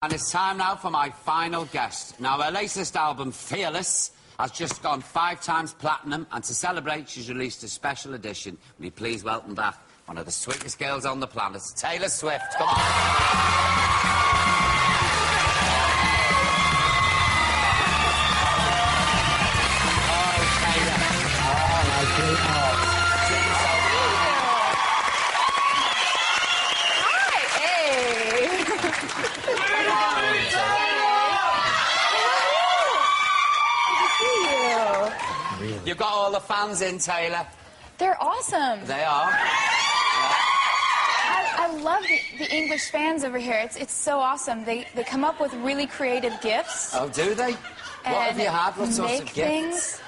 And it's time now for my final guest. Now, her latest album, Fearless, has just gone 5 times platinum, and to celebrate, she's released a special edition. Will you please welcome back one of the sweetest girls on the planet, Taylor Swift. Come on. Oh, Taylor. Oh, my sweetheart. You've got all the fans in, Taylor. They're awesome. They are. I love the English fans over here. It's so awesome. They come up with really creative gifts. Oh, do they? What have you had? What sorts of gifts?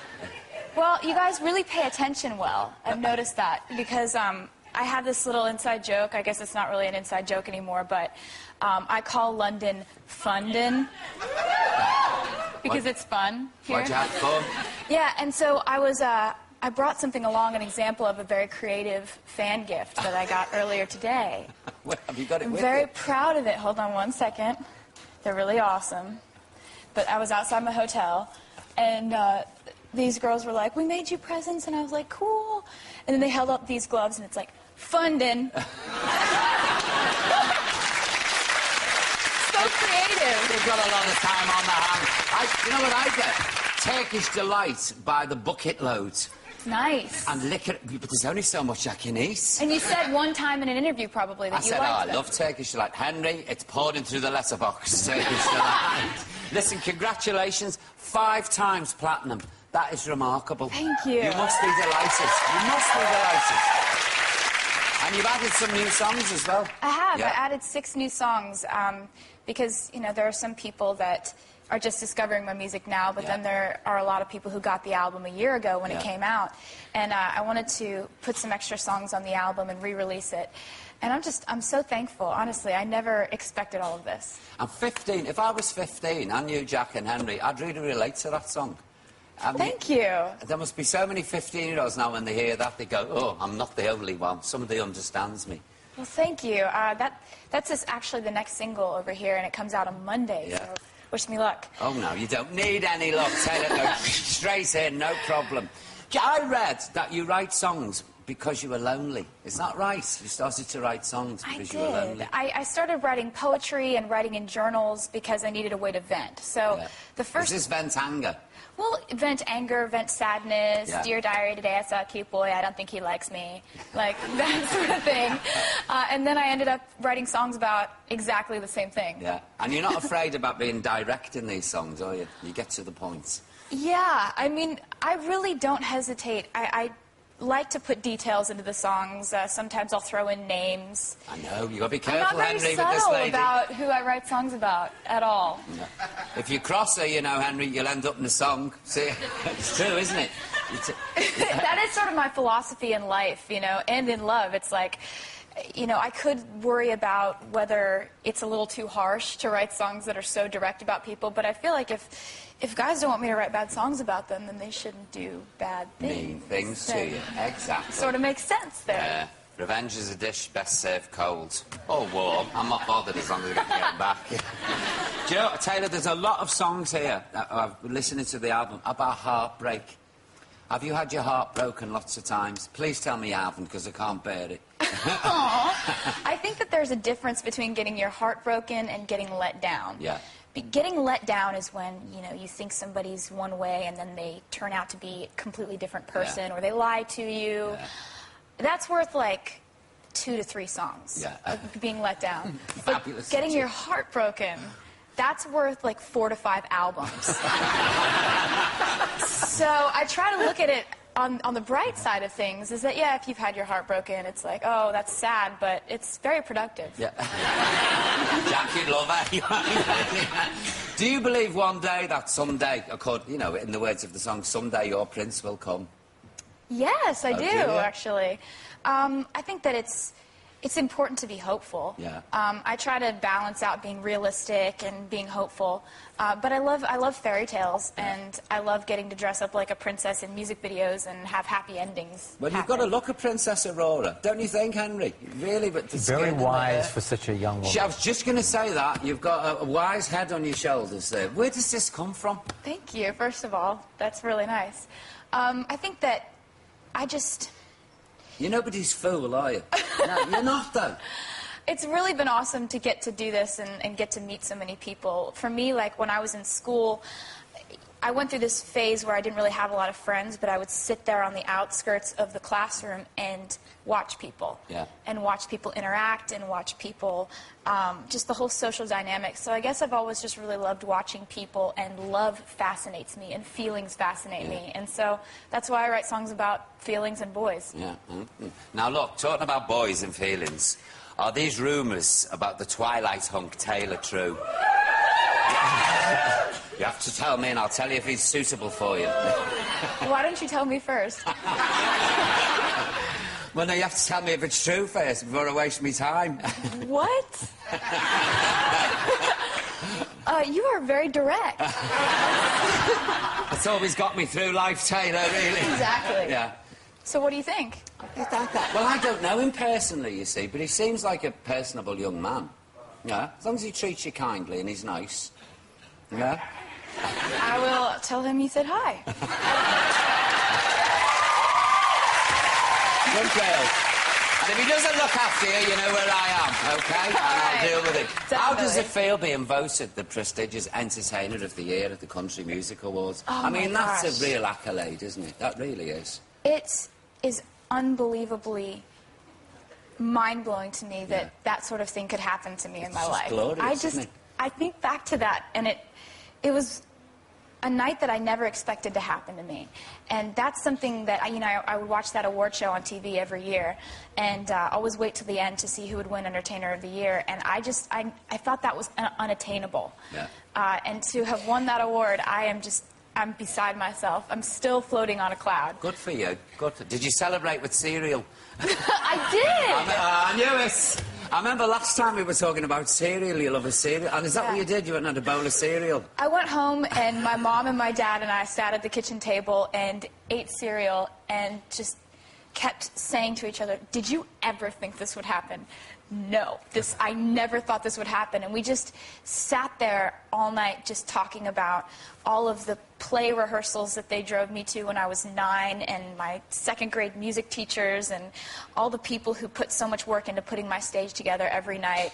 Well, you guys really pay attention well. I've noticed that because I have this little inside joke. I guess it's not really an inside joke anymore, but I call London Fundin. Because it's fun here. Why'd you have fun? Yeah, and so I brought something along, an example of a very creative fan gift that I got earlier today. Well, have you got it with I'm very you? proud of it. Hold on one second. They're really awesome. But I was outside my hotel, and these girls were like, "We made you presents," and I was like, "Cool." And then they held up these gloves, and it's like, "Fundin'." So creative. They've got a lot of time on their hands. You know what I get? Turkish Delight by the bucket loads. Nice. And lick it, but there's only so much I can eat. And you said one time in an interview probably that you liked I them. love Turkish Delight. Henry, it's pouring through the letterbox. Turkish Delight. Listen, congratulations. 5 times platinum. That is remarkable. Thank you. You must be delighted. You must be delighted. And you've added some new songs as well. I have. Yeah. I added 6 new songs because, you know, there are some people that are just discovering my music now, but then there are a lot of people who got the album a year ago when it came out. And I wanted to put some extra songs on the album and re-release it. And I'm so thankful, honestly. I never expected all of this. I'm 15. If I was 15, I knew Jack and Henry, I'd really relate to that song. I mean, Thank you. There must be so many 15-year-olds now when they hear that, they go, "Oh, I'm not the only one. Somebody understands me." Well, thank you. That's actually the next single over here, and it comes out on Monday, so wish me luck. Oh, no, you don't need any luck, Taylor. Go straight in, no problem. I read that you write songs because you were lonely. Is that right? You started to write songs because you were lonely. I started writing poetry and writing in journals because I needed a way to vent. So the first... Is this vent anger? Well, vent anger, vent sadness, Dear Diary, today I saw a cute boy, I don't think he likes me, like that sort of thing. And then I ended up writing songs about exactly the same thing. Yeah, and you're not afraid about being direct in these songs, are you? You get to the point. Yeah, I mean, I really don't hesitate. I like to put details into the songs. Sometimes I'll throw in names. I know, you got to be careful, Henry, with this lady. I'm not very subtle about who I write songs about at all. No. If you cross her, you know, Henry, you'll end up in a song. See, it's true, isn't it? That is sort of my philosophy in life, you know, and in love. It's like, you know, I could worry about whether it's a little too harsh to write songs that are so direct about people, but I feel like if guys don't want me to write bad songs about them, then they shouldn't do bad things. Mean things to you, exactly. Sort of makes sense there. Yeah. Revenge is a dish best served cold. Or warm. I'm not bothered as long as I get it back. Do you know, Taylor, there's a lot of songs here, I've been listening to the album, about heartbreak. Have you had your heart broken lots of times? Please tell me you haven't, because I can't bear it. I think that there's a difference between getting your heart broken and getting let down. Yeah. Getting let down is when, you know, you think somebody's one way and then they turn out to be a completely different person, or they lie to you. Yeah. That's worth, like, 2 to 3 songs of being let down. But getting your heart broken, that's worth, like, 4 to 5 albums. So I try to look at it on the bright side of things, is that, yeah, if you've had your heart broken, it's like, oh, that's sad, but it's very productive. Yeah. Jack, you'd love it. Do you believe one day that someday, you know, in the words of the song, someday your prince will come? Yes, I do, you? actually. I think that it's it's important to be hopeful. Yeah. I try to balance out being realistic and being hopeful. But I love fairy tales, and I love getting to dress up like a princess in music videos and have happy endings. Well, you've got to look at Princess Aurora, don't you think, Henry? Really, but the Very skin and the wise hair. for such a young woman. I was just going to say that. You've got a wise head on your shoulders there. Where does this come from? Thank you, first of all. That's really nice. I think that You're nobody's fool, are you? No, you're not, though. It's really been awesome to get to do this and get to meet so many people. For me, like, when I was in school, I went through this phase where I didn't really have a lot of friends, but I would sit there on the outskirts of the classroom and watch people. Yeah. And watch people interact and watch people, just the whole social dynamic. So I guess I've always just really loved watching people, and love fascinates me, and feelings fascinate me. And so that's why I write songs about feelings and boys. Yeah. Now, look, talking about boys and feelings, are these rumours about the Twilight hunk Taylor true? You have to tell me, and I'll tell you if he's suitable for you. Why don't you tell me first? Well, no, you have to tell me if it's true first before I waste my time. What? You are very direct. It's always got me through life, Taylor, really. Exactly. Yeah. So what do you think? Well, I don't know him personally, you see, but he seems like a personable young man. Yeah, as long as he treats you kindly and he's nice. Yeah? I will tell him you said hi. Good girl. And if he doesn't look after you, you know where I am, OK? And I'll deal with it. Definitely. How does it feel being voted the prestigious Entertainer of the Year at the Country Music Awards? I mean, that's a real accolade, isn't it? That really is. It is unbelievably mind-blowing to me that that sort of thing could happen to me in my life. Glorious, isn't it? I think back to that, and it was a night that I never expected to happen to me. And that's something that, I would watch that award show on TV every year, and always wait till the end to see who would win Entertainer of the Year. And I thought that was unattainable. Yeah. And to have won that award, I'm beside myself. I'm still floating on a cloud. Good for you. Did you celebrate with cereal? I did! I knew it! I remember last time we were talking about cereal. You love a cereal. And is that what you did? You went and had a bowl of cereal? I went home, and my mom and my dad and I sat at the kitchen table and ate cereal and just kept saying to each other, did you ever think this would happen? No. I never thought this would happen. And we just sat there all night just talking about all of the play rehearsals that they drove me to when I was 9, and my second-grade music teachers, and all the people who put so much work into putting my stage together every night.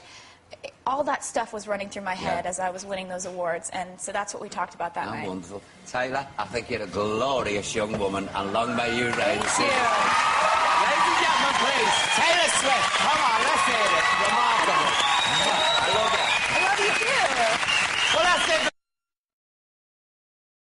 All that stuff was running through my head as I was winning those awards, and so that's what we talked about that night. Wonderful. Taylor, I think you're a glorious young woman, and long may you reign. Thank you. Ladies and gentlemen, please, Taylor Swift. Come on, let's hear it. Remarkable.